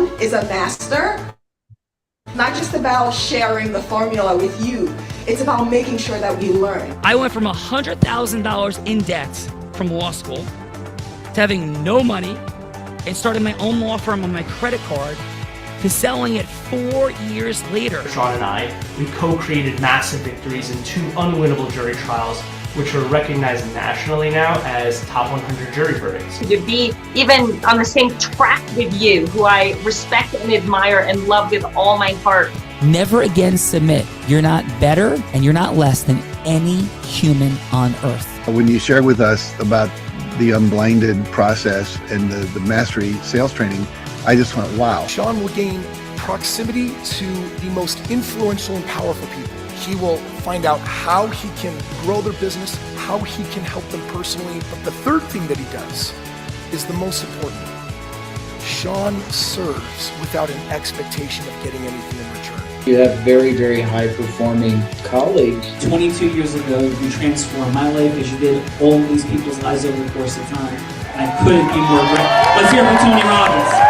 Sean is a master. Not just about sharing the formula with you, it's about making sure that we learn. I went from $100,000 in debt from law school to having no money and starting my own law firm on my credit card to selling it 4 years later. Sean and I, we co-created massive victories in 2 unwinnable jury trials, which are recognized nationally now as top 100 jury verdicts. To be even on the same track with you, who I respect and admire and love with all my heart. Never again submit. You're not better and you're not less than any human on earth. When you shared with us about the unblinded process and the mastery sales training, I just went, wow. Sean will gain proximity to the most influential and powerful people. He will find out how he can grow their business, how he can help them personally. But the third thing that he does is the most important. Sean serves without an expectation of getting anything in return. You have very, very high-performing colleagues. 22 years ago, you transformed my life as you did all these people's lives over the course of time. I couldn't be more grateful. Let's hear it from Tony Robbins.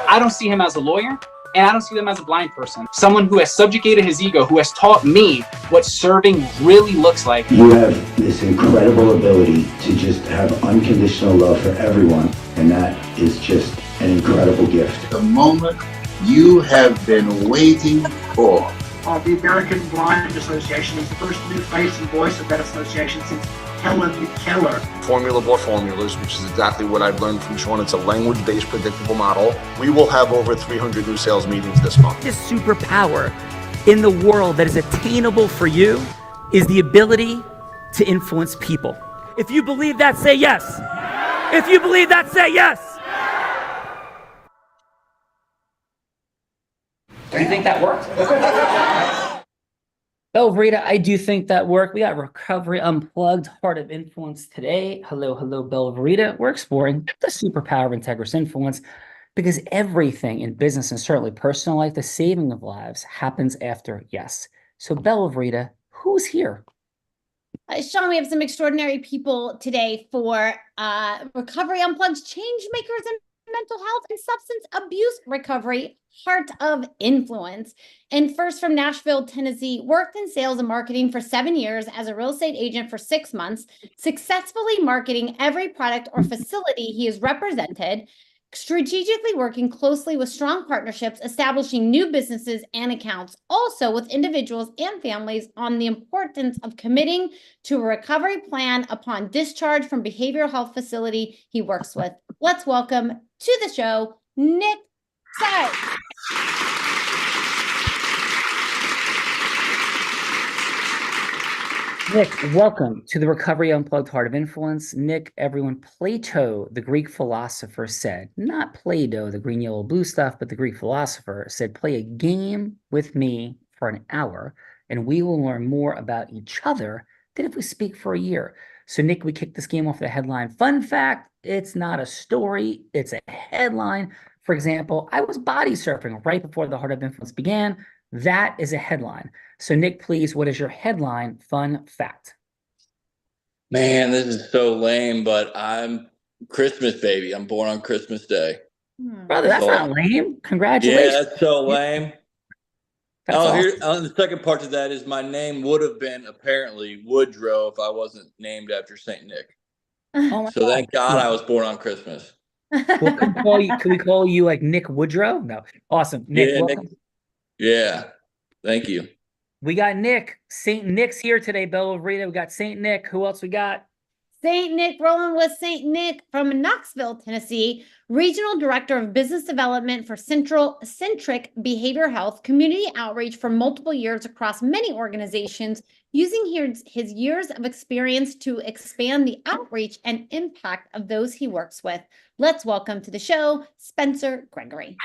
I don't see him as a lawyer, and I don't see them as a blind person. Someone who has subjugated his ego, who has taught me what serving really looks like. You have this incredible ability to just have unconditional love for everyone, and that is just an incredible gift. The moment you have been waiting for. The American Blind Association is the first new face and voice of that association since Helen Keller. Formula for formulas, which is exactly what I've learned from Sean. It's a language-based predictable model. We will have over 300 new sales meetings this month. This superpower in the world that is attainable for you is the ability to influence people. If you believe that, say yes. If you believe that, say yes. Do you think that worked? Belvrita, I do think that worked. We got Recovery Unplugged, Heart of Influence today. Hello, Belvrita. We're exploring the superpower of integrous influence because everything in business and certainly personal life, the saving of lives, happens after yes. So Belvrita, who's here? Sean, we have some extraordinary people today for Recovery Unplugged, change makers in mental health and substance abuse recovery, Heart of Influence. And first, from Nashville, Tennessee, worked in sales and marketing for 7 years as a real estate agent for 6 months, successfully marketing every product or facility he has represented, strategically working closely with strong partnerships, establishing new businesses and accounts, also with individuals and families on the importance of committing to a recovery plan upon discharge from behavioral health facility he works with. Let's welcome to the show, Nick Sykes. Nick, welcome to the Recovery Unplugged, Heart of Influence. Nick, everyone, Plato, the Greek philosopher, said, not Play-Doh, the green, yellow, blue stuff, but the Greek philosopher said, play a game with me for an hour, and we will learn more about each other than if we speak for a year. So, Nick, we kicked this game off with a headline. Fun fact, it's not a story, it's a headline. For example, I was body surfing right before the Heart of Influence began. That is a headline. So, Nick, please, what is your headline fun fact? Man, this is so lame, but I'm Christmas baby. I'm born on Christmas Day. Brother, that's not lame. Congratulations. Yeah, that's so lame. That's awesome. Here, the second part to that is my name would have been apparently Woodrow if I wasn't named after Saint Nick. Oh so thank God I was born on Christmas. Well, can we call you like Nick Woodrow? No. Awesome. Nick, yeah, welcome. Yeah. Thank you. We got Nick. Saint Nick's here today, Belvrita. We got Saint Nick. Who else we got? Saint Nick, rolling with Saint Nick from Knoxville, Tennessee, Regional Director of Business Development for Centric Behavior Health, community outreach for multiple years across many organizations, using his years of experience to expand the outreach and impact of those he works with. Let's welcome to the show, Spencer Gregory.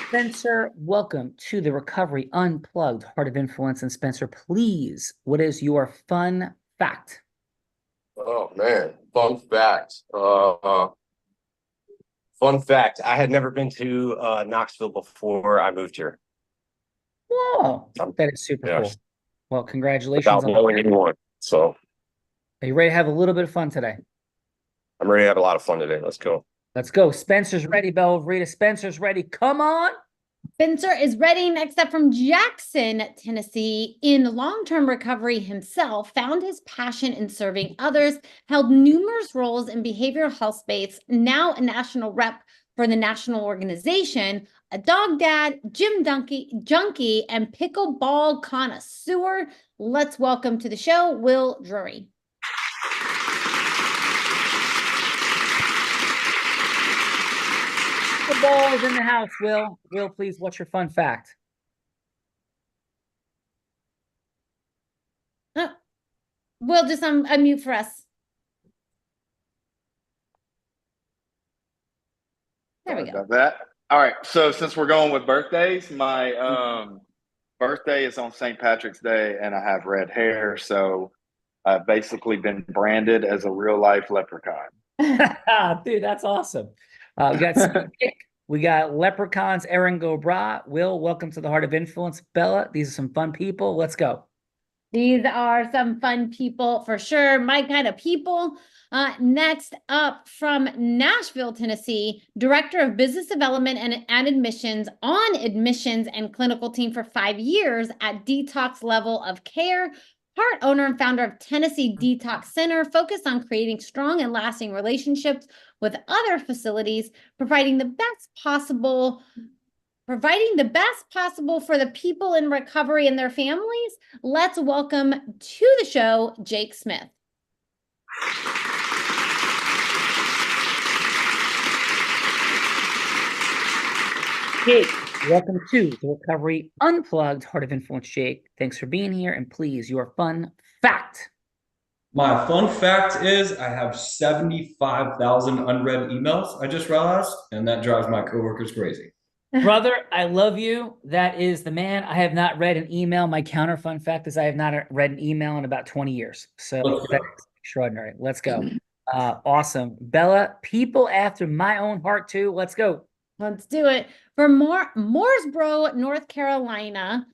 Spencer, welcome to the Recovery Unplugged, Heart of Influence. And Spencer, please, what is your fun fact? Oh, man. Fun fact. Fun fact. I had never been to Knoxville before I moved here. Whoa, that is super cool. Well, congratulations. Without knowing anyone. So Are you ready to have a little bit of fun today? I'm ready to have a lot of fun today. Let's go. Let's go. Spencer's ready, Bella Rita. Spencer's ready. Come on. Spencer is ready. Next up from Jackson, Tennessee, in long-term recovery himself, found his passion in serving others, held numerous roles in behavioral health space, now a national rep for the national organization, a dog dad, gym junkie, and pickleball connoisseur. Let's welcome to the show, Will Drury. The ball is in the house, Will. Will, please, what's your fun fact? Will, just unmute for us. There we go. About that. All right. So since we're going with birthdays, my birthday is on St. Patrick's Day, and I have red hair. So I've basically been branded as a real life leprechaun. Dude, that's awesome. We got Nick, we got leprechauns, Erin Gobra. Will, welcome to the Heart of Influence. Bella, these are some fun people. Let's go. These are some fun people for sure. My kind of people. Next up from Nashville, Tennessee, Director of Business Development and Admissions on admissions and clinical team for 5 years at Detox Level of Care. Part owner and founder of Tennessee Detox Center, focused on creating strong and lasting relationships with other facilities, providing the best possible for the people in recovery and their families. Let's welcome to the show, Jake Smith. Jake, welcome to the Recovery Unplugged Heart of Influence. Jake, thanks for being here, and please, your fun fact. My fun fact is I have 75,000 unread emails, I just realized, and that drives my coworkers crazy. Brother, I love you. That is the man. I have not read an email. My counter fun fact is I have not read an email in about 20 years. So that's extraordinary. Let's go. Awesome. Bella, people after my own heart too. Let's go. Let's do it. For Mooresboro, North Carolina,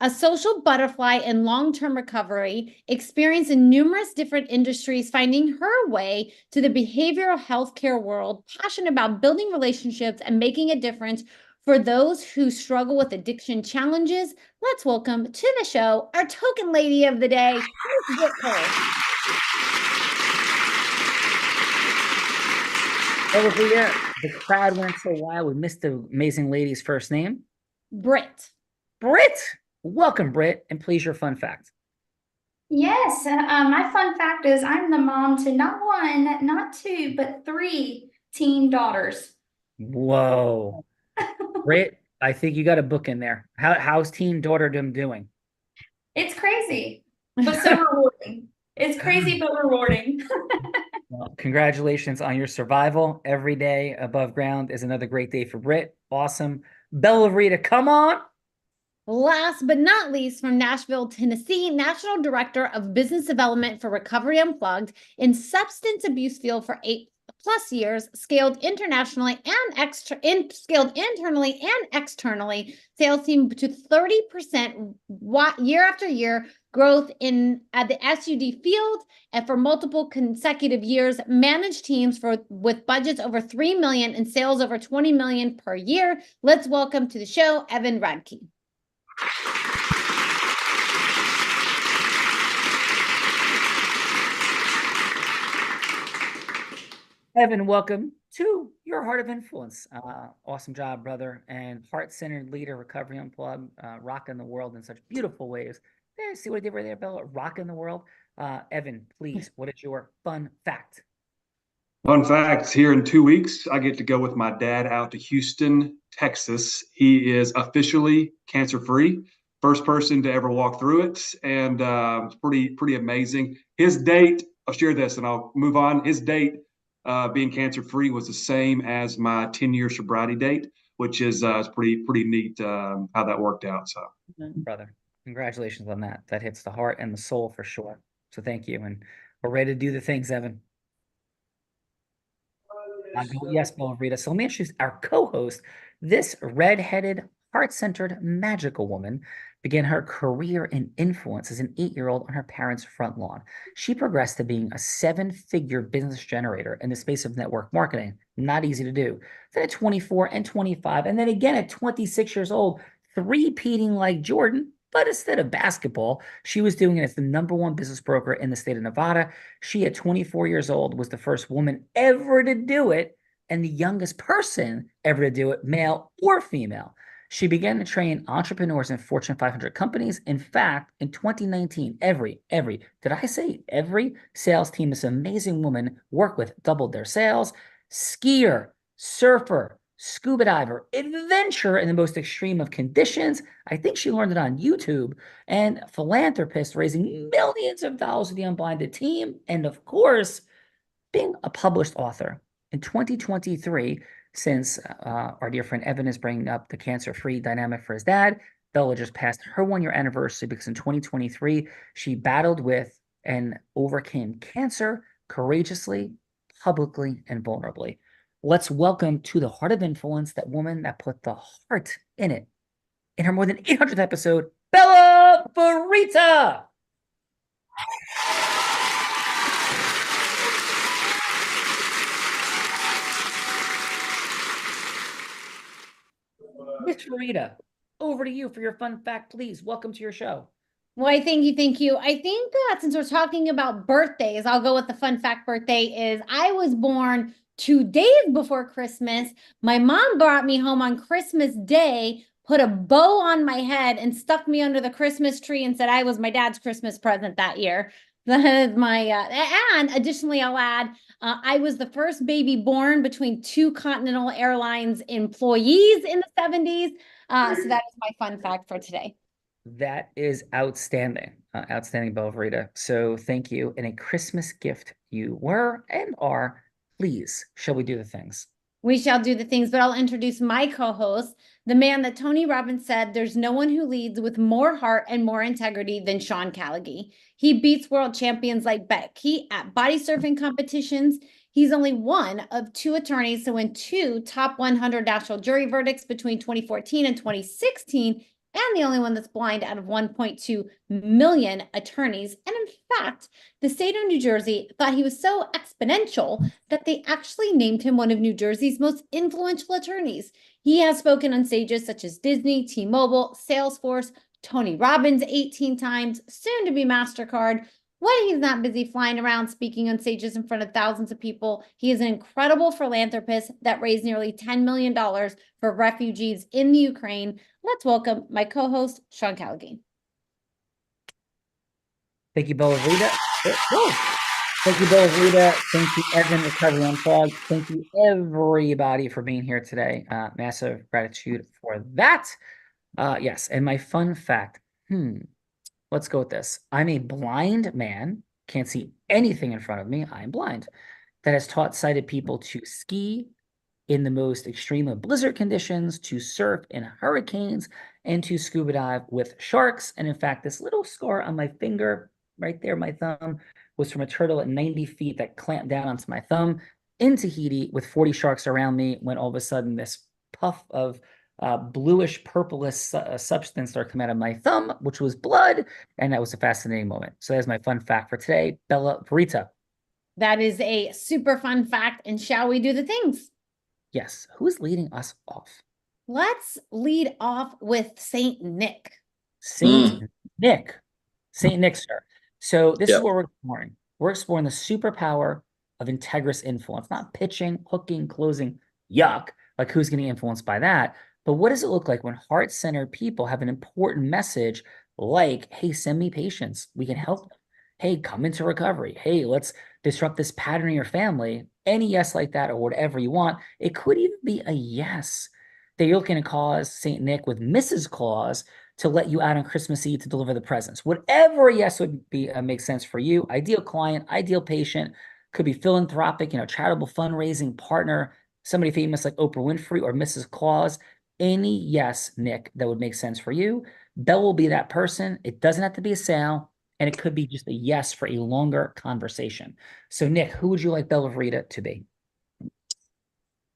a social butterfly in long-term recovery, experienced in numerous different industries, finding her way to the behavioral healthcare world, passionate about building relationships and making a difference for those who struggle with addiction challenges. Let's welcome to the show our token lady of the day, Miss Britt Cole. Over here, the crowd went so wild. We missed the amazing lady's first name. Britt. Britt. Welcome, Britt, and please your fun fact. Yes, my fun fact is I'm the mom to not one, not two, but 3 teen daughters. Whoa. Britt, I think you got a book in there. How's teen daughterdom doing? It's crazy, but so rewarding. It's crazy, but rewarding. Well, congratulations on your survival. Every day above ground is another great day for Britt. Awesome. Bella Rita, come on. Last but not least, from Nashville, Tennessee, National Director of Business Development for Recovery Unplugged in substance abuse field for 8+ years, scaled internationally and scaled internally and externally, sales team to 30% year after year growth in the SUD field, and for multiple consecutive years, managed teams with budgets over $3 million and sales over $20 million per year. Let's welcome to the show, Evan Radke. Evan, welcome to your Heart of Influence. Awesome job, brother. And heart-centered leader, Recovery Unplugged, rocking the world in such beautiful ways. There, see what I did right there, Bella? Rocking the world. Evan, please, what is your fun fact? Fun fact, here in 2 weeks, I get to go with my dad out to Houston, Texas. He is officially cancer-free. First person to ever walk through it, and it's pretty amazing. His date, I'll share this and I'll move on. His date being cancer-free was the same as my 10-year sobriety date, which is pretty neat how that worked out. So, brother, congratulations on that. That hits the heart and the soul for sure. So thank you, and we're ready to do the things, Evan. Yes, Bella Rita. So let me introduce our co-host, this red-headed heart-centered, magical woman, began her career in influence as an 8-year-old on her parents' front lawn. She progressed to being a 7-figure business generator in the space of network marketing. Not easy to do. Then at 24 and 25, and then again at 26 years old, three-peating like Jordan, but instead of basketball, she was doing it as the #1 business broker in the state of Nevada. She, at 24 years old, was the first woman ever to do it and the youngest person ever to do it, male or female. She began to train entrepreneurs in Fortune 500 companies. In fact, in 2019, every sales team this amazing woman worked with doubled their sales. Skier, surfer, scuba diver, adventurer in the most extreme of conditions. I think she learned it on YouTube. And philanthropist, raising millions of dollars for the Unblinded team. And of course, being a published author. In 2023, since our dear friend Evan is bringing up the cancer-free dynamic for his dad, Bella just passed her 1-year anniversary because in 2023, she battled with and overcame cancer courageously, publicly, and vulnerably. Let's welcome to the Heart of Influence that woman that put the heart in it. In her more than 800th episode, Bella Varita. Miss Varita, over to you for your fun fact, please. Welcome to your show. Why, thank you, thank you. I think that since we're talking about birthdays, I'll go with the fun fact birthday is I was born 2 days before Christmas. My mom brought me home on Christmas Day, put a bow on my head and stuck me under the Christmas tree and said I was my dad's Christmas present that year. That is my, and additionally, I'll add, I was the first baby born between 2 Continental Airlines employees in the 70s. So that is my fun fact for today. That is outstanding. Outstanding, Bella Varita. So thank you. And a Christmas gift you were and are. Please, shall we do the things? We shall do the things, but I'll introduce my co-host, the man that Tony Robbins said there's no one who leads with more heart and more integrity than Sean Callagy. He beats world champions like Becky at body surfing competitions. He's only one of 2 attorneys to win 2 top 100 national jury verdicts between 2014 and 2016, and the only one that's blind out of 1.2 million attorneys. And in fact, the state of New Jersey thought he was so exponential that they actually named him one of New Jersey's most influential attorneys. He has spoken on stages such as Disney, T-Mobile, Salesforce, Tony Robbins 18 times, soon to be MasterCard. When he's not busy flying around speaking on stages in front of thousands of people, he is an incredible philanthropist that raised nearly $10 million for refugees in the Ukraine. Let's welcome my co-host, Sean Callagy. Thank you, Bella Varita. Thank you, Bella Varita. Thank you, Evan, Recovery Unplugged. Thank you, everybody, for being here today. Massive gratitude for that. Yes, and my fun fact. Let's go with this. I'm a blind man, can't see anything in front of me. I'm blind. That has taught sighted people to ski in the most extreme of blizzard conditions, to surf in hurricanes, and to scuba dive with sharks. And in fact, this little scar on my finger, right there, my thumb, was from a turtle at 90 feet that clamped down onto my thumb in Tahiti with 40 sharks around me, when all of a sudden this puff of bluish purplish substance started coming out of my thumb, which was blood, and that was a fascinating moment. So that's my fun fact for today. Bella Varita. That is a super fun fact. And shall we do the things? Yes. Who's leading us off? Let's lead off with Saint Nick. Saint Nick. Saint Nick, sir. So this is what we're exploring. We're exploring the superpower of integrous influence, not pitching, hooking, closing, yuck, like who's getting influenced by that. But what does it look like when heart-centered people have an important message like, hey, send me patients, we can help them. Hey, come into recovery. Hey, let's disrupt this pattern in your family. Any yes like that or whatever you want. It could even be a yes that you're looking to cause St. Nick with Mrs. Claus to let you out on Christmas Eve to deliver the presents. Whatever yes would be make sense for you. Ideal client, ideal patient, could be philanthropic, charitable fundraising partner, somebody famous like Oprah Winfrey or Mrs. Claus. Any yes, Nick, that would make sense for you. Belle will be that person. It doesn't have to be a sale, and it could be just a yes for a longer conversation. So, Nick, who would you like Bella Varita to be?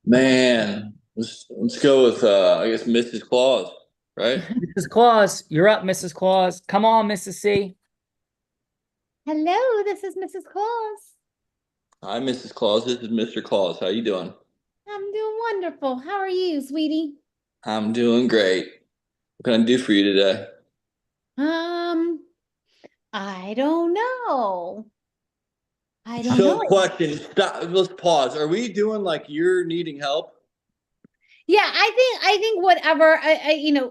Man, let's go with I guess Mrs. Claus. right? Mrs. Claus, you're up, Mrs. Claus. Come on, Mrs. C. Hello, this is Mrs. Claus. Hi, Mrs. Claus. This is Mr. Claus. How you doing? I'm doing wonderful. How are you, sweetie? I'm doing great. What can I do for you today? I don't know. I don't So, know. question. Stop. Let's pause. Are we doing like you're needing help? Yeah, I think whatever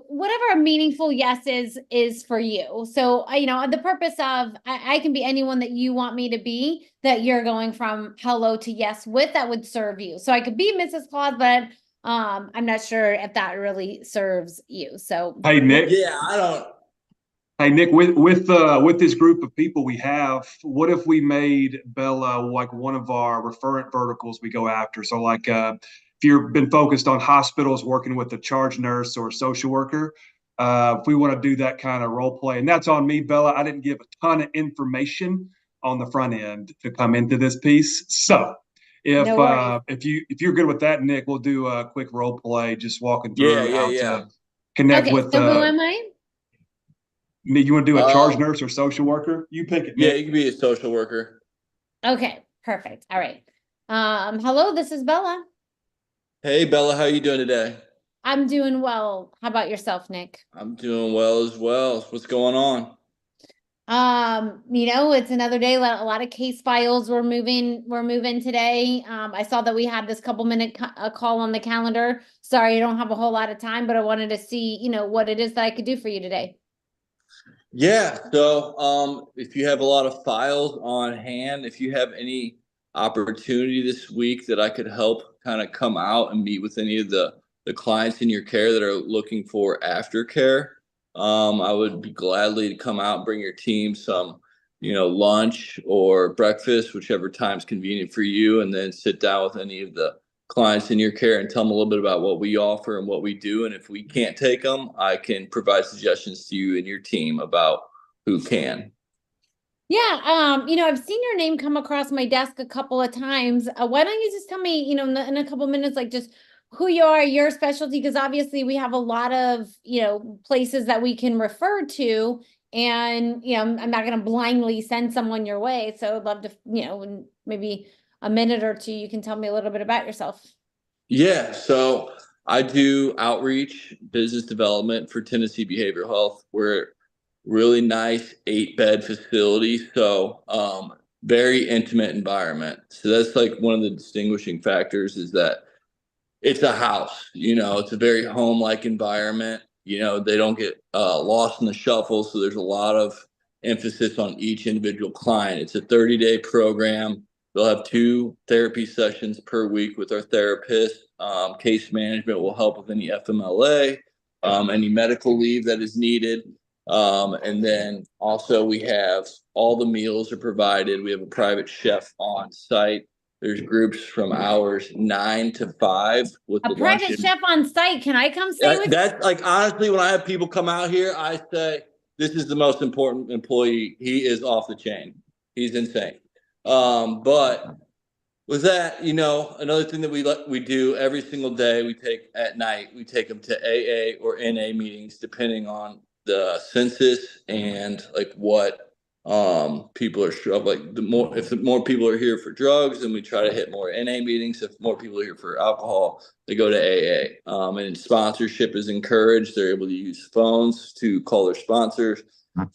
whatever a meaningful yes is for you. So the purpose of I can be anyone that you want me to be, that you're going from hello to yes with, that would serve you. So I could be Mrs. Claus, but I'm not sure if that really serves you. So Hey, Nick. Yeah, I don't. Hey, Nick, with this group of people we have, what if we made Bella like one of our referent verticals we go after? So like if you've been focused on hospitals, working with a charge nurse or a social worker, if we want to do that kind of role play, and that's on me, Bella. I didn't give a ton of information on the front end to come into this piece. So if you're good with that, Nick, we'll do a quick role play, just walking through how to connect with. So who am I? You want to do a charge nurse or social worker? You pick it. Yeah, you can be a social worker. Okay, perfect. All right. Hello, this is Bella. Hey, Bella, how you doing today? I'm doing well. How about yourself, Nick? I'm doing well as well. What's going on? It's another day. A lot of case files we're moving today. I saw that we had this couple minute call on the calendar. Sorry, I don't have a whole lot of time, but I wanted to see, what it is that I could do for you today. Yeah. So, if you have a lot of files on hand, if you have any opportunity this week that I could help kind of come out and meet with any of the clients in your care that are looking for aftercare, I would be gladly to come out and bring your team some, lunch or breakfast, whichever time's convenient for you, and then sit down with any of the clients in your care and tell them a little bit about what we offer and what we do. And if we can't take them, I can provide suggestions to you and your team about who can. Yeah, I've seen your name come across my desk a couple of times. Why don't you just tell me, in a couple of minutes, like just who you are, your specialty, because obviously we have a lot of, places that we can refer to, and, I'm not going to blindly send someone your way. So I'd love to, in maybe a minute or two, you can tell me a little bit about yourself. Yeah, so I do outreach, business development for Tennessee Behavioral Health. We're really nice 8-bed facility, so very intimate environment. So that's like one of the distinguishing factors, is that it's a house. It's a very home-like environment. They don't get lost in the shuffle, so there's a lot of emphasis on each individual client. It's a 30-day program. They'll have 2 therapy sessions per week with our therapist. Case management will help with any FMLA, any medical leave that is needed. And then also we have all the meals are provided. We have a private chef on site. There's groups from hours 9 to 5 with a private chef on site. Can I come stay with you? That's like, honestly, when I have people come out here, I say, this is the most important employee. He is off the chain. He's insane. But with that, another thing that we do every single day, we take them to AA or NA meetings, depending on the census and like what people are struggling. If more people are here for drugs, then we try to hit more NA meetings. If more people are here for alcohol, they go to AA. And sponsorship is encouraged. They're able to use phones to call their sponsors.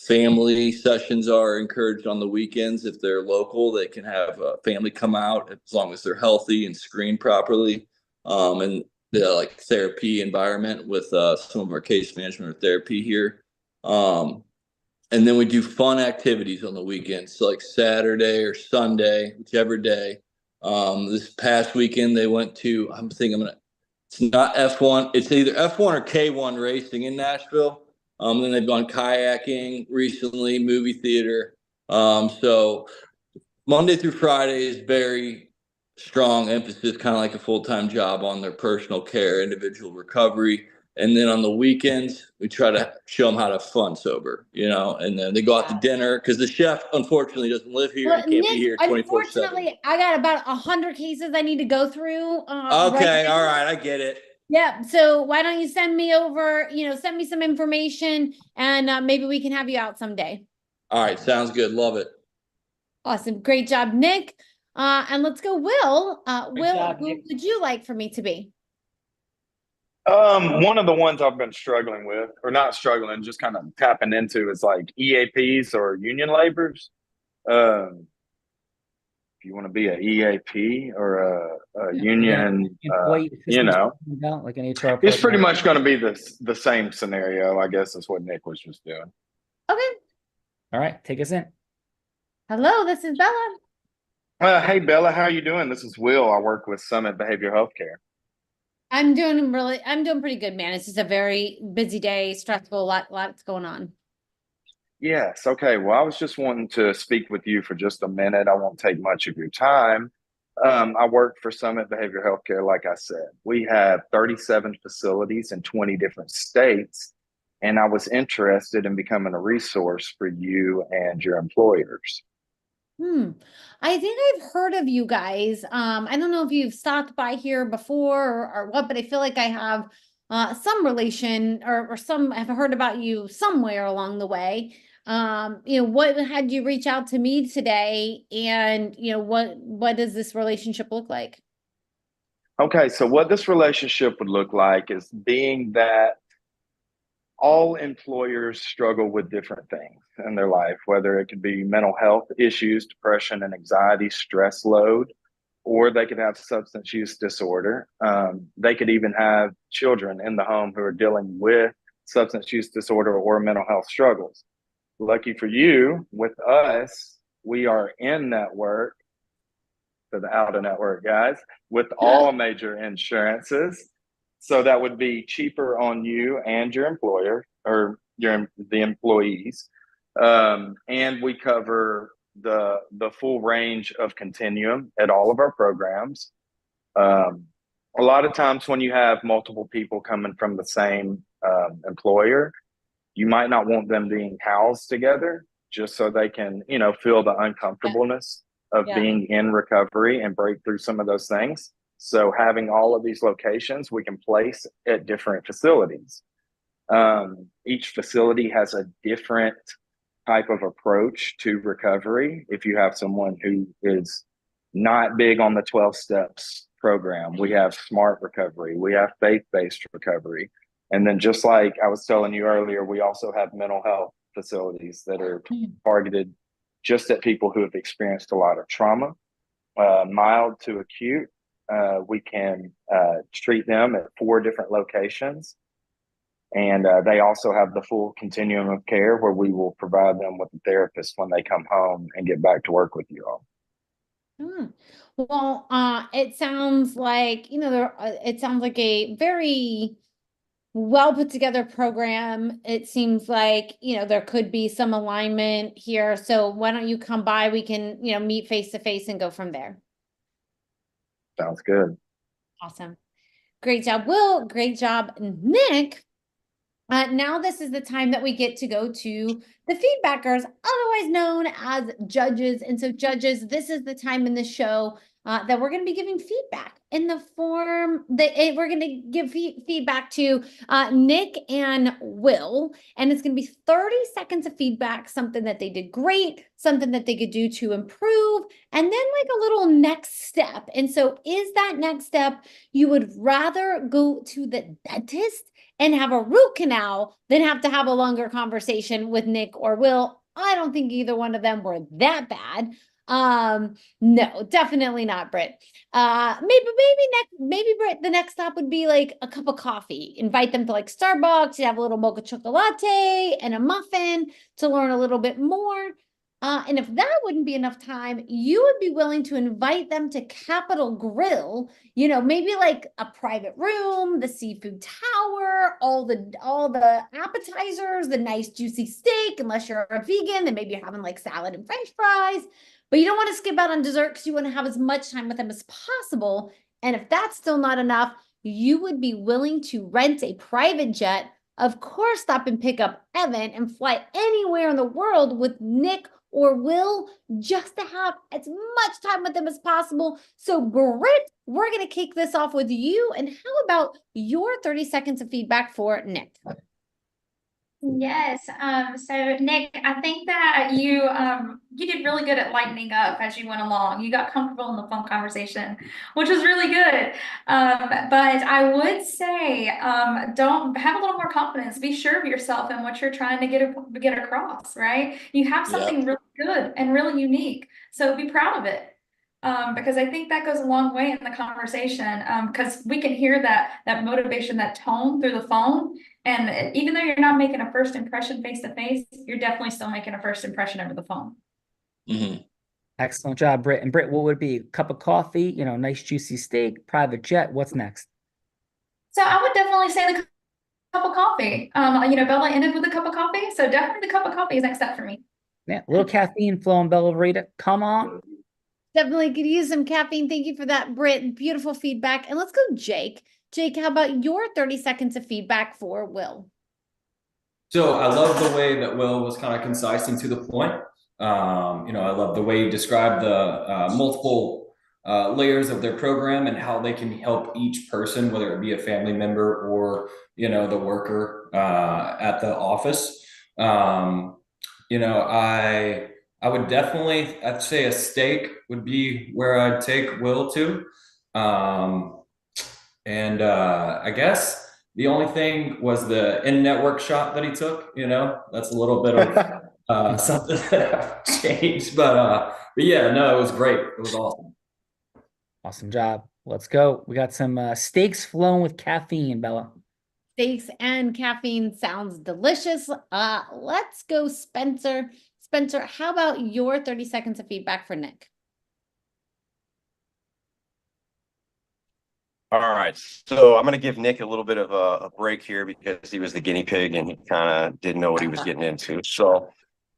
Family sessions are encouraged on the weekends. If they're local, they can have a family come out as long as they're healthy and screened properly. And the therapy environment with some of our case management or therapy here. And then we do fun activities on the weekends, so like Saturday or Sunday, whichever day. This past weekend they went to, it's not F1, it's either F1 or K1 racing in Nashville. Then they've gone kayaking recently, movie theater. So Monday through Friday is very strong emphasis, kind of like a full-time job on their personal care, individual recovery. And then on the weekends, we try to show them how to have fun sober, and then they go out to dinner because the chef, unfortunately, doesn't live here. He can't be here 24/7. Unfortunately, I got about 100 cases I need to go through. Okay, all right, I get it. Yeah. So why don't you send me over, send me some information and maybe we can have you out someday. All right. Sounds good. Love it. Awesome. Great job, Nick. And let's go, Will. Will, job, who Nick. would you like for me to be? One of the ones I've been struggling with, or not struggling, just kind of tapping into is like EAPs or union laborers. If you want to be an EAP or a union, Employee you know, about, like an HR it's pretty program. much going to be the same scenario, I guess, is what Nick was just doing. Okay. All right, take us in. Hello, this is Bella. Hey, Bella, how are you doing? This is Will. I work with Summit Behavioral Healthcare. I'm doing pretty good, man. It's just a very busy day, stressful, lots going on. Yes. Okay. Well, I was just wanting to speak with you for just a minute. I won't take much of your time. I work for Summit Behavioral Healthcare, like I said. We have 37 facilities in 20 different states, and I was interested in becoming a resource for you and your employers. I think I've heard of you guys. I don't know if you've stopped by here before or what, but I feel like I have some relation or some I've heard about you somewhere along the way. What had you reach out to me today, and what does this relationship look like? Okay, so what this relationship would look like is being that all employers struggle with different things in their life, whether it could be mental health issues, depression and anxiety, stress load, or they could have substance use disorder. They could even have children in the home who are dealing with substance use disorder or mental health struggles. Lucky for you, with us, we are in network, for the out of network guys, with all major insurances. So that would be cheaper on you and your employer or the employees. And we cover the full range of continuum at all of our programs. A lot of times when you have multiple people coming from the same employer, you might not want them being housed together just so they can, feel the uncomfortableness of being in recovery and break through some of those things. So having all of these locations, we can place at different facilities. Each facility has a different type of approach to recovery. If you have someone who is not big on the 12 steps program, we have SMART recovery, we have faith-based recovery. And then just like I was telling you earlier, we also have mental health facilities that are targeted just at people who have experienced a lot of trauma, mild to acute. We can treat them at 4 different locations. And they also have the full continuum of care where we will provide them with a therapist when they come home and get back to work with you all. Well, it sounds like, it sounds like a very well put together program. It seems like, there could be some alignment here. So why don't you come by? We can, meet face to face and go from there. Sounds good. Awesome. Great job, Will. Great job, Nick. Now this is the time that we get to go to the feedbackers, otherwise known as judges. And so judges, this is the time in the show that we're going to be giving feedback in the form that we're going to give feedback to Nick and Will. And it's going to be 30 seconds of feedback, something that they did great, something that they could do to improve, and then like a little next step. And so is that next step, you would rather go to the dentist and have a root canal than have to have a longer conversation with Nick or Will? I don't think either one of them were that bad. No, definitely not, Britt. Maybe Britt, the next stop would be like a cup of coffee. Invite them to like Starbucks, you have a little mocha chocolate and a muffin to learn a little bit more. And if that wouldn't be enough time, you would be willing to invite them to Capital Grille, maybe like a private room, the seafood tower, all the appetizers, the nice juicy steak, unless you're a vegan, then maybe you're having like salad and French fries, but you don't want to skip out on dessert because you want to have as much time with them as possible. And if that's still not enough, you would be willing to rent a private jet, of course, stop and pick up Evan and fly anywhere in the world with Nick or Will, just to have as much time with them as possible. So Britt, we're going to kick this off with you. And how about your 30 seconds of feedback for Nick? Yes. So Nick, I think that you did really good at lightening up as you went along. You got comfortable in the phone conversation, which was really good. But I would say, don't have a little more confidence. Be sure of yourself and what you're trying to get across. Right? You have something really good and really unique. So be proud of it. Because I think that goes a long way in the conversation. Because we can hear that motivation, that tone through the phone. And even though you're not making a first impression face to face, you're definitely still making a first impression over the phone. Mm-hmm. Excellent job, Britt. And Britt, what would it be? Cup of coffee, nice juicy steak, private jet. What's next? So I would definitely say the cup of coffee. Bella ended with a cup of coffee. So definitely the cup of coffee is next up for me. Yeah, a little caffeine flowing, Bella Rita. Come on. Definitely could use some caffeine. Thank you for that, Britt. Beautiful feedback. And let's go, Jake. Jake, how about your 30 seconds of feedback for Will? So I love the way that Will was kind of concise and to the point. I love the way you described the multiple layers of their program and how they can help each person, whether it be a family member or, the worker at the office. I would definitely, I'd say a steak would be where I'd take Will to. I guess the only thing was the in-network shot that he took, that's a little bit of something that I've changed, but yeah, no, it was great. It was awesome. Awesome job. Let's go. We got some steaks flowing with caffeine, Bella. Steaks and caffeine sounds delicious. Let's go, Spencer. Spencer, how about your 30 seconds of feedback for Nick? All right, so I'm going to give Nick a little bit of a break here because he was the guinea pig and he kind of didn't know what he was getting into. So,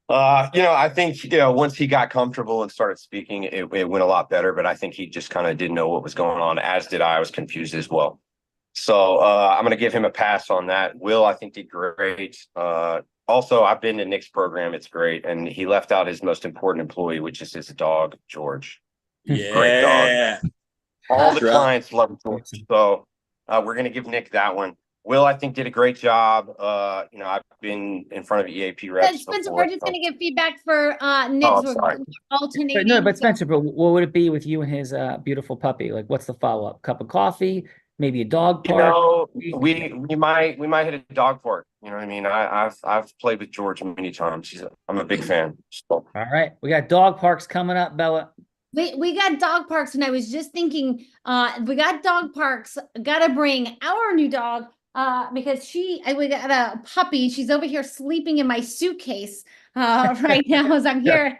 I think, once he got comfortable and started speaking, it went a lot better, but I think he just kind of didn't know what was going on, as did I. I was confused as well. So I'm going to give him a pass on that. Will, I think, did great. Also, I've been to Nick's program. It's great. And he left out his most important employee, which is his dog, George. Yeah. Great dog. All the clients love George. So we're going to give Nick that one. Will, I think, did a great job. I've been in front of EAP reps. Spencer, before, we're just going to give feedback for Nick. Sorry. Alternating. But Spencer, but what would it be with you and his beautiful puppy? Like, what's the follow-up? Cup of coffee? Maybe a dog park? We might hit a dog park. You know what I mean? I've played with George many times. I'm a big fan. So. All right, we got dog parks coming up, Bella. We got dog parks, and I was just thinking, we got dog parks. Got to bring our new dog because we got a puppy. She's over here sleeping in my suitcase right now as I'm here.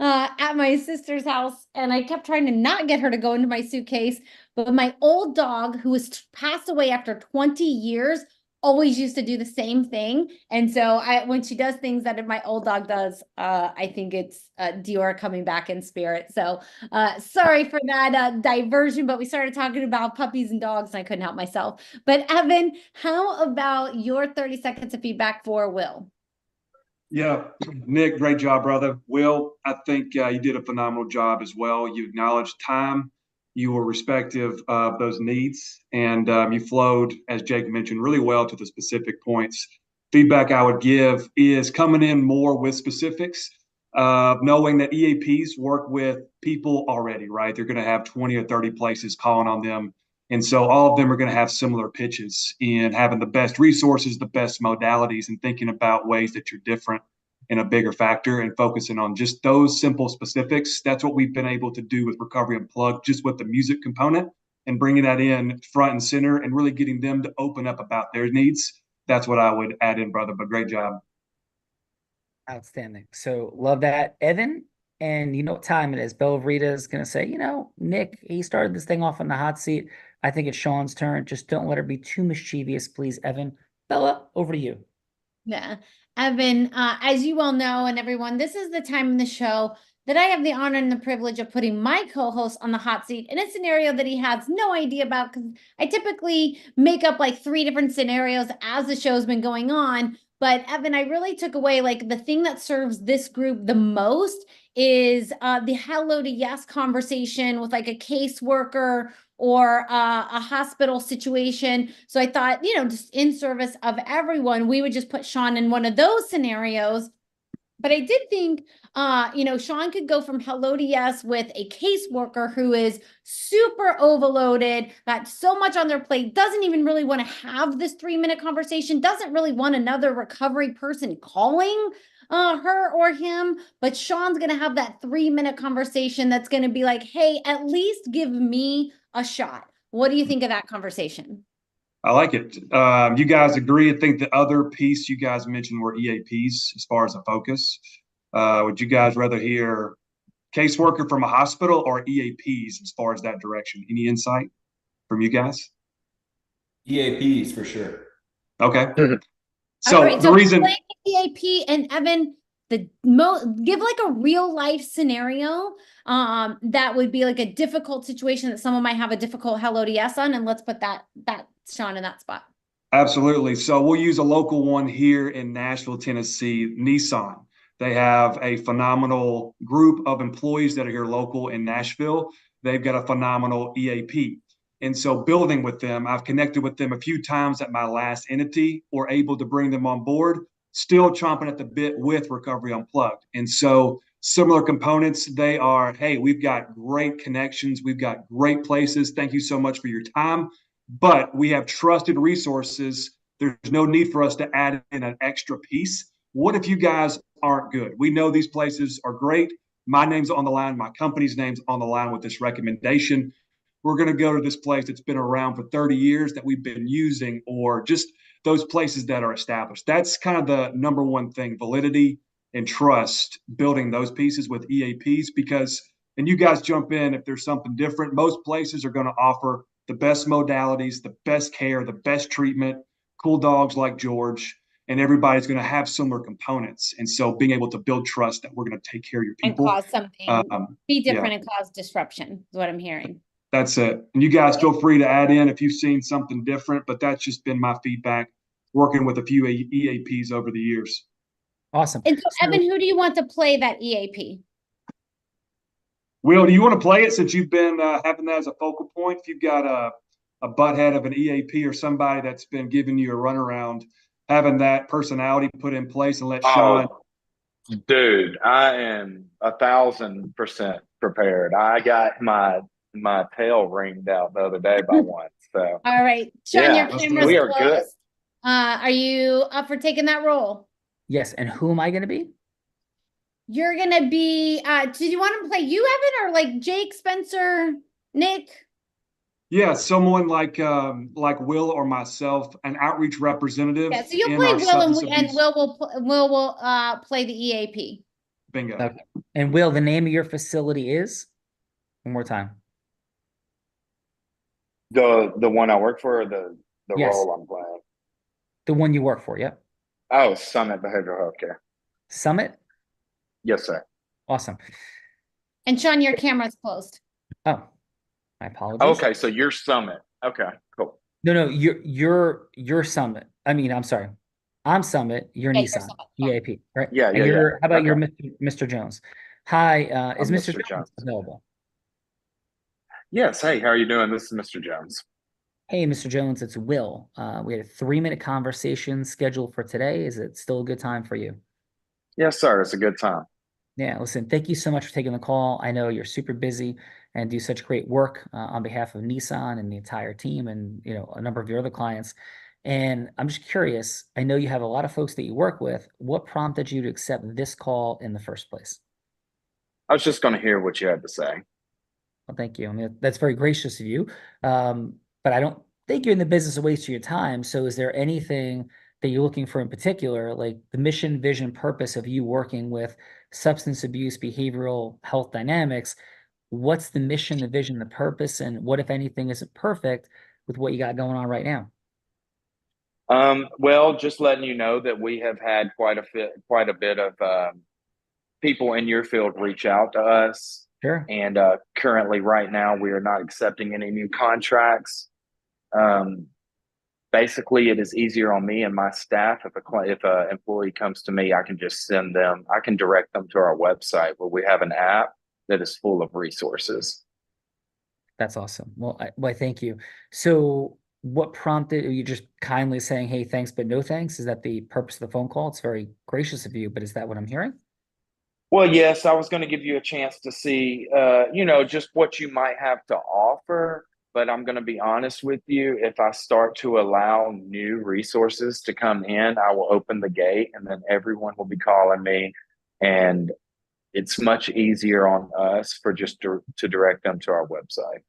At my sister's house, and I kept trying to not get her to go into my suitcase. But my old dog, who was passed away after 20 years, always used to do the same thing. And so when she does things that my old dog does, I think it's Dior coming back in spirit. So sorry for that diversion, but we started talking about puppies and dogs and I couldn't help myself. But Evan, how about your 30 seconds of feedback for Will? Yeah, Nick, great job, brother. Will, I think you did a phenomenal job as well. You acknowledged time. You were respective of those needs, and you flowed, as Jake mentioned, really well to the specific points. Feedback I would give is coming in more with specifics, knowing that EAPs work with people already, right? They're going to have 20 or 30 places calling on them. And so all of them are going to have similar pitches in having the best resources, the best modalities, and thinking about ways that you're different in a bigger factor and focusing on just those simple specifics. That's what we've been able to do with Recovery Unplugged, just with the music component and bringing that in front and center and really getting them to open up about their needs. That's what I would add in, brother, but great job. Outstanding. So love that, Evan. And you know what time it is. Bella Rita is going to say, Nick, he started this thing off on the hot seat. I think it's Sean's turn. Just don't let her be too mischievous, please, Evan. Bella, over to you. Yeah. Evan, as you all know, and everyone, this is the time in the show that I have the honor and the privilege of putting my co-host on the hot seat in a scenario that he has no idea about, because I typically make up like 3 different scenarios as the show's been going on. But Evan, I really took away like the thing that serves this group the most is the hello to yes conversation with like a caseworker or a hospital situation. So I thought, you know, just in service of everyone, we would just put Sean in one of those scenarios. But I did think, you know, Sean could go from hello to yes with a caseworker who is super overloaded, got so much on their plate, doesn't even really want to have this 3-minute conversation, doesn't really want another recovery person calling her or him. But Sean's going to have that 3-minute conversation that's going to be like, hey, at least give me a shot. What do you think of that conversation? I like it. You guys agree? I think the other piece you guys mentioned were EAPs as far as a focus. Would you guys rather hear caseworker from a hospital or EAPs as far as that direction? Any insight from you guys? EAPs for sure. Okay. So right, the reason EAP and Evan, give like a real life scenario that would be like a difficult situation that someone might have a difficult hello to yes on, and let's put that Sean in that spot. Absolutely. So we'll use a local one here in Nashville, Tennessee, Nissan. They have a phenomenal group of employees that are here local in Nashville. They've got a phenomenal EAP. And so building with them, I've connected with them a few times at my last entity, or able to bring them on board, still chomping at the bit with Recovery Unplugged. And so similar components, they are, hey, we've got great connections. We've got great places. Thank you so much for your time. But we have trusted resources. There's no need for us to add in an extra piece. What if you guys aren't good? We know these places are great. My name's on the line. My company's name's on the line with this recommendation. We're going to go to this place that's been around for 30 years that we've been using, or just those places that are established. That's kind of the number one thing, validity and trust, building those pieces with EAPs, because, and you guys jump in if there's something different, most places are going to offer the best modalities, the best care, the best treatment, cool dogs like George, and everybody's going to have similar components. And so being able to build trust that we're going to take care of your people. And cause something, be different and cause disruption is what I'm hearing. That's it. And you guys feel free to add in if you've seen something different, but that's just been my feedback working with a few EAPs over the years. Awesome. And so Evan, who do you want to play that EAP? Will, do you want to play it since you've been having that as a focal point? If you've got a butthead of an EAP or somebody that's been giving you a runaround, having that personality put in place and let Sean. Dude, I am 1,000% prepared. I got my tail ringed out the other day by one. So all right, Sean, yeah, your camera's we are closed. good. Are you up for taking that role? Yes. And who am I going to be? You're going to be, do you want to play you, Evan, or like Jake, Spencer, Nick? Yeah, someone like Will or myself, an outreach representative. Yeah, so you'll play Will, and Will will play the EAP. Bingo. Okay. And Will, the name of your facility is? One more time. The one I work for, or the Yes. role I'm playing? The one you work for, yep. Oh, Summit Behavioral Healthcare. Summit? Yes, sir. Awesome. And Sean, your camera's closed. Oh, my apologies. Okay, so you're Summit. Okay, cool. No, you're Summit. I mean, I'm sorry. I'm Summit. You're Nissan. EAP, right? Yeah, and yeah. How about Okay. your Mr. Jones? Hi, is I'm Mr. Mr. Jones available? Yes. Hey, how are you doing? This is Mr. Jones. Hey, Mr. Jones, it's Will. We had a 3-minute conversation scheduled for today. Is it still a good time for you? Yes, sir. It's a good time. Yeah, listen, thank you so much for taking the call. I know you're super busy and do such great work on behalf of Nissan and the entire team, and a number of your other clients. And I'm just curious, I know you have a lot of folks that you work with. What prompted you to accept this call in the first place? I was just going to hear what you had to say. Well, thank you. I mean, that's very gracious of you. But I don't think you're in the business of wasting your time. So is there anything that you're looking for in particular, like the mission, vision, purpose of you working with substance abuse, behavioral health dynamics? What's the mission, the vision, the purpose, and what, if anything, isn't perfect with what you got going on right now? Well, just letting you know that we have had quite a bit of people in your field reach out to us. Sure. And currently, right now, we are not accepting any new contracts. basically it is easier on me and my staff. If a employee comes to me, I can just I can direct them to our website where we have an app that is full of resources. That's awesome. Well, I thank you. So what prompted, are you just kindly saying, hey, thanks, but no thanks? Is that the purpose of the phone call? It's very gracious of you, but is that what I'm hearing? Well, yes, I was going to give you a chance to see, just what you might have to offer. But I'm going to be honest with you. If I start to allow new resources to come in, I will open the gate and then everyone will be calling me. And it's much easier on us for just to direct them to our website.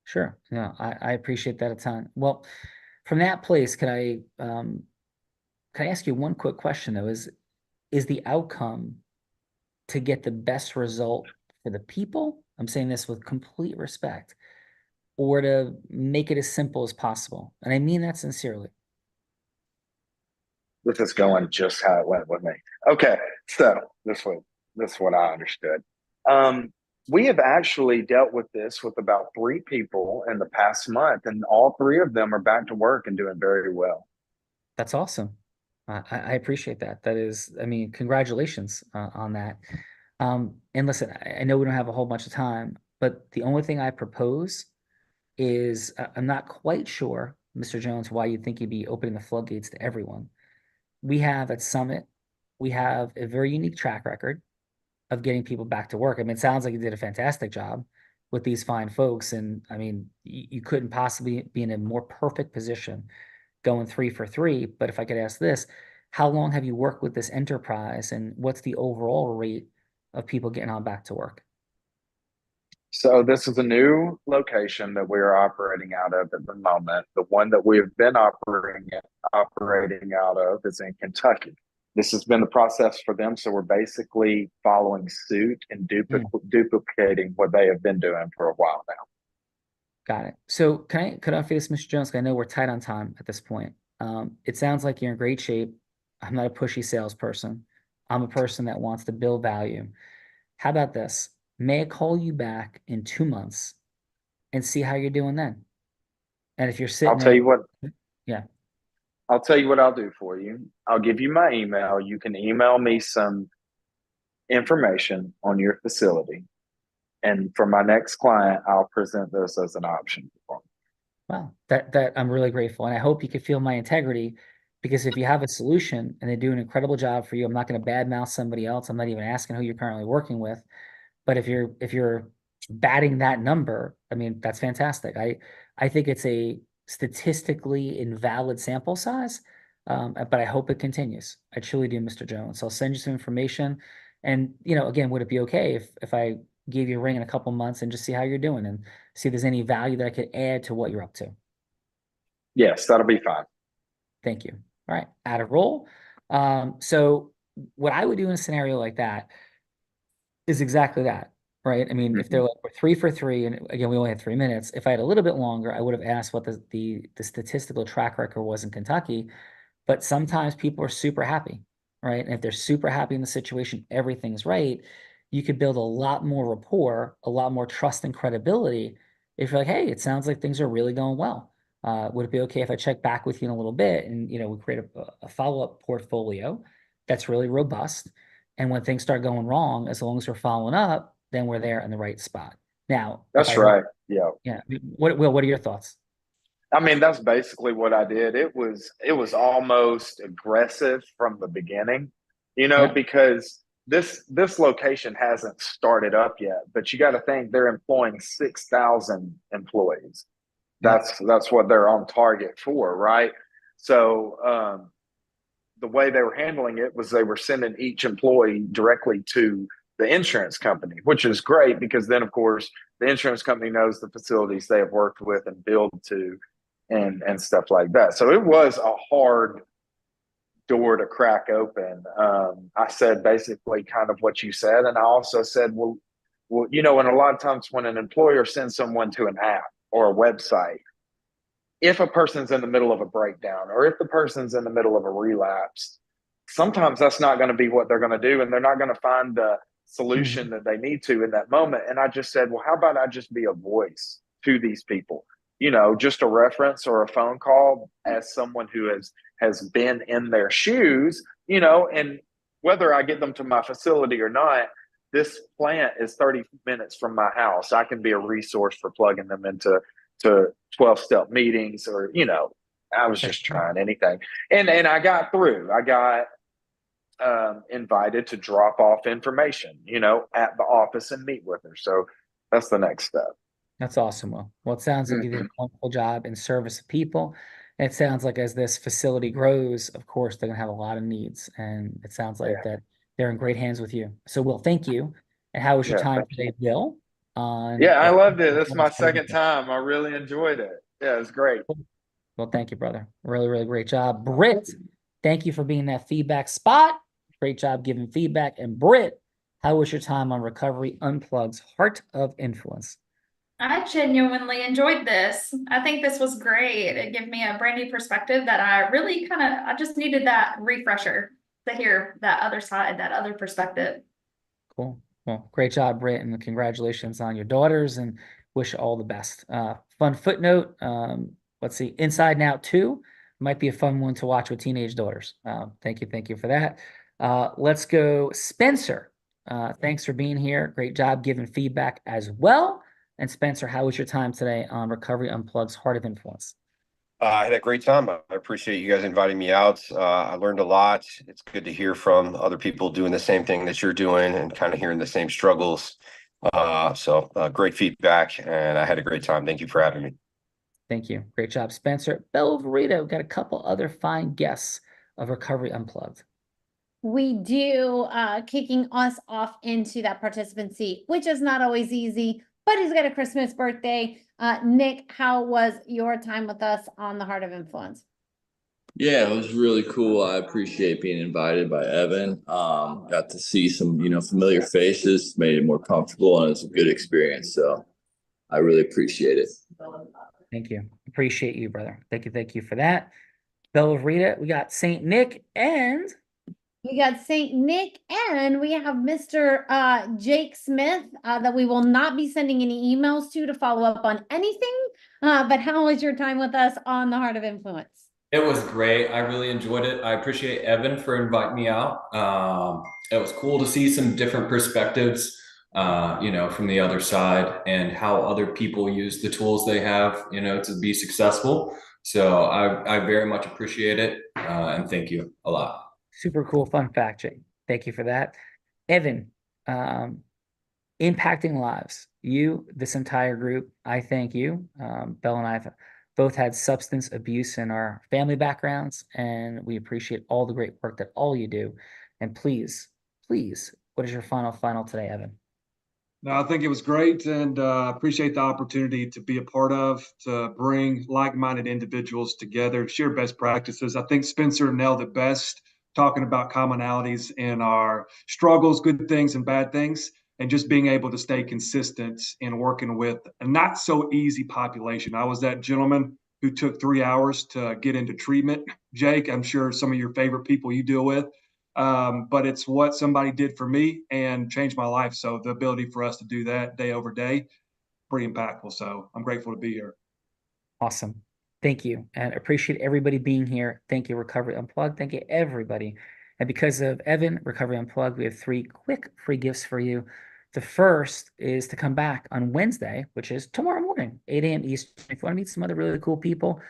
Sure. No, I appreciate that a ton. Well, from that place, can I ask you one quick question though? Is the outcome to get the best result for the people? I'm saying this with complete respect, or to make it as simple as possible. And I mean that sincerely. This is going just how it went with me. Okay, so this is what I understood. We have actually dealt with this with about 3 people in the past month, and all 3 of them are back to work and doing very well. That's awesome. I appreciate that. That is, I mean, congratulations on that. And listen, I know we don't have a whole bunch of time, but the only thing I propose is I'm not quite sure, Mr. Jones, why you think you'd be opening the floodgates to everyone. We have at Summit, we have a very unique track record of getting people back to work. I mean, it sounds like you did a fantastic job with these fine folks. And I mean, you couldn't possibly be in a more perfect position going 3 for 3. But if I could ask this, how long have you worked with this enterprise and what's the overall rate of people getting on back to work? So this is a new location that we're operating out of at the moment. The one that we've been operating out of is in Kentucky. This has been the process for them. So we're basically following suit and duplicating what they have been doing for a while now. Got it. So could I ask you this, Mr. Jones? I know we're tight on time at this point. It sounds like you're in great shape. I'm not a pushy salesperson. I'm a person that wants to build value. How about this? May I call you back in 2 months and see how you're doing then? And if you're sitting, I'll tell you what. Yeah. I'll tell you what I'll do for you. I'll give you my email. You can email me some information on your facility. And for my next client, I'll present this as an option for them. Wow, that I'm really grateful. And I hope you can feel my integrity, because if you have a solution and they do an incredible job for you, I'm not going to badmouth somebody else. I'm not even asking who you're currently working with. But if you're batting that number, I mean, that's fantastic. I think it's a statistically invalid sample size, but I hope it continues. I truly do, Mr. Jones. So I'll send you some information. And, again, would it be okay if I gave you a ring in a couple months and just see how you're doing and see if there's any value that I could add to what you're up to? Yes, that'll be fine. Thank you. All right, add a roll. So what I would do in a scenario like that is exactly that, right? I mean, if they're like, we're 3 for 3, and again, we only had 3 minutes. If I had a little bit longer, I would have asked what the statistical track record was in Kentucky. But sometimes people are super happy, right? And if they're super happy in the situation, everything's right. You could build a lot more rapport, a lot more trust and credibility if you're like, hey, it sounds like things are really going well. Would it be okay if I check back with you in a little bit and, we create a follow-up portfolio that's really robust? And when things start going wrong, as long as we're following up, then we're there in the right spot. Now, that's right. Yeah. Yeah. What are your thoughts? I mean, that's basically what I did. It was almost aggressive from the beginning, because this location hasn't started up yet, but you got to think they're employing 6,000 employees. That's what they're on target for, right? So the way they were handling it was they were sending each employee directly to the insurance company, which is great because then, of course, the insurance company knows the facilities they have worked with and billed to and stuff like that. So it was a hard door to crack open. I said basically kind of what you said. And I also said, well, and a lot of times when an employer sends someone to an app or a website, if a person's in the middle of a breakdown or if the person's in the middle of a relapse, sometimes that's not going to be what they're going to do. And they're not going to find the solution that they need to in that moment. And I just said, well, how about I just be a voice to these people? just a reference or a phone call as someone who has been in their shoes, and whether I get them to my facility or not, this plant is 30 minutes from my house. I can be a resource for plugging them into 12-step meetings, or I was just trying anything, and I got through. I got invited to drop off information, at the office and meet with her. So that's the next step. That's awesome, Will. Well, it sounds like you did a wonderful job in service of people. It sounds like as this facility grows, of course, they're going to have a lot of needs. And it sounds like that they're in great hands with you. So, Will, thank you. And how was your time today, Bill? I loved it. This is my second time. I really enjoyed it. Yeah, it was great. Well, thank you, brother. Really, really great job. Britt, thank you for being that feedback spot. Great job giving feedback. And Britt, how was your time on Recovery Unplugged's Heart of Influence? I genuinely enjoyed this. I think this was great. It gave me a brand new perspective that I really I just needed that refresher to hear that other side, that other perspective. Cool. Well, great job, Britt, and congratulations on your daughters, and wish you all the best. Fun footnote. Let's see. Inside and Out 2 might be a fun one to watch with teenage daughters. Thank you for that. Let's go, Spencer. Thanks for being here. Great job giving feedback as well. And Spencer, how was your time today on Recovery Unplugged's Heart of Influence? I had a great time. I appreciate you guys inviting me out. I learned a lot. It's good to hear from other people doing the same thing that you're doing and kind of hearing the same struggles. So great feedback, and I had a great time. Thank you for having me. Thank you. Great job, Spencer. Bella Verita, we've got a couple other fine guests of Recovery Unplugged. We do, kicking us off into that participant seat, which is not always easy, but he's got a Christmas birthday. Nick, how was your time with us on the Heart of Influence? Yeah, it was really cool. I appreciate being invited by Evan. Got to see some, familiar faces, made it more comfortable, and it's a good experience. So I really appreciate it. Thank you. Appreciate you, brother. Thank you for that. Bella Verita, we got St. Nick, and we got St. Nick, and we have Mr. Jake Smith that we will not be sending any emails to follow up on anything. But how was your time with us on the Heart of Influence? It was great. I really enjoyed it. I appreciate Evan for inviting me out. It was cool to see some different perspectives, from the other side, and how other people use the tools they have, to be successful. So I very much appreciate it. And thank you a lot. Super cool. Fun fact, Jake. Thank you for that. Evan, impacting lives. You, this entire group, I thank you. Belle and I have both had substance abuse in our family backgrounds, and we appreciate all the great work that all you do. And please, what is your final today, Evan? No, I think it was great, and appreciate the opportunity to be a part of, to bring like-minded individuals together, share best practices. I think Spencer nailed it best, talking about commonalities in our struggles, good things and bad things, and just being able to stay consistent in working with a not so easy population. I was that gentleman who took 3 hours to get into treatment. Jake, I'm sure some of your favorite people you deal with, but it's what somebody did for me and changed my life. So the ability for us to do that day over day, pretty impactful. So I'm grateful to be here. Awesome. Thank you, and appreciate everybody being here. Thank you, Recovery Unplugged. Thank you, everybody. And because of Evan, Recovery Unplugged, we have 3 quick free gifts for you. The first is to come back on Wednesday, which is tomorrow morning, 8 a.m. Eastern. If you want to meet some other really cool people,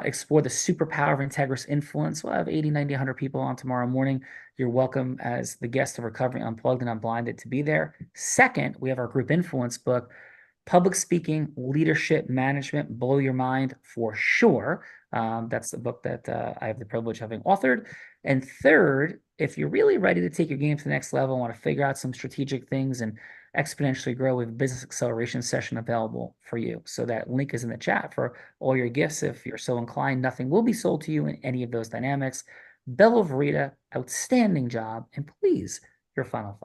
explore the superpower of Integrous Influence. We'll have 80, 90, 100 people on tomorrow morning. You're welcome as the guest of Recovery Unplugged and Unblinded to be there. Second, we have our group influence book, Public Speaking, Leadership Management, Blow Your Mind for Sure. That's the book that I have the privilege of having authored. And third, if you're really ready to take your game to the next level, want to figure out some strategic things and exponentially grow, with a business acceleration session available for you. So that link is in the chat for all your gifts. If you're so inclined, nothing will be sold to you in any of those dynamics. Bella Verita, outstanding job. And please, your final.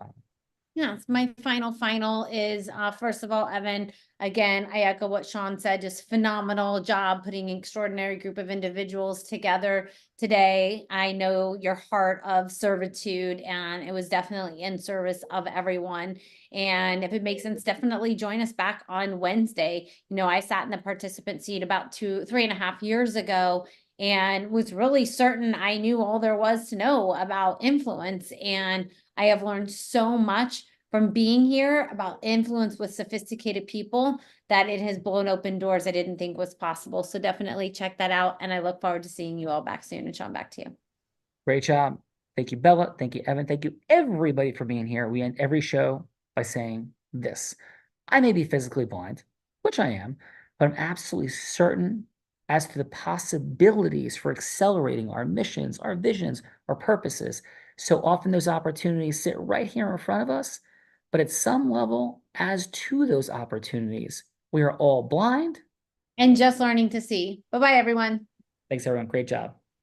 Yes, my final is, first of all, Evan, again, I echo what Sean said, just phenomenal job putting an extraordinary group of individuals together today. I know your heart of servitude, and it was definitely in service of everyone. And if it makes sense, definitely join us back on Wednesday. You know, I sat in the participant seat about 3.5 years ago, and was really certain I knew all there was to know about influence. And I have learned so much from being here about influence with sophisticated people that it has blown open doors I didn't think was possible. So definitely check that out. And I look forward to seeing you all back soon. And Sean, back to you. Great job. Thank you, Bella. Thank you, Evan. Thank you, everybody, for being here. We end every show by saying this. I may be physically blind, which I am, but I'm absolutely certain as to the possibilities for accelerating our missions, our visions, our purposes. So often those opportunities sit right here in front of us, but at some level, as to those opportunities, we are all blind. And just learning to see. Bye-bye, everyone. Thanks, everyone. Great job.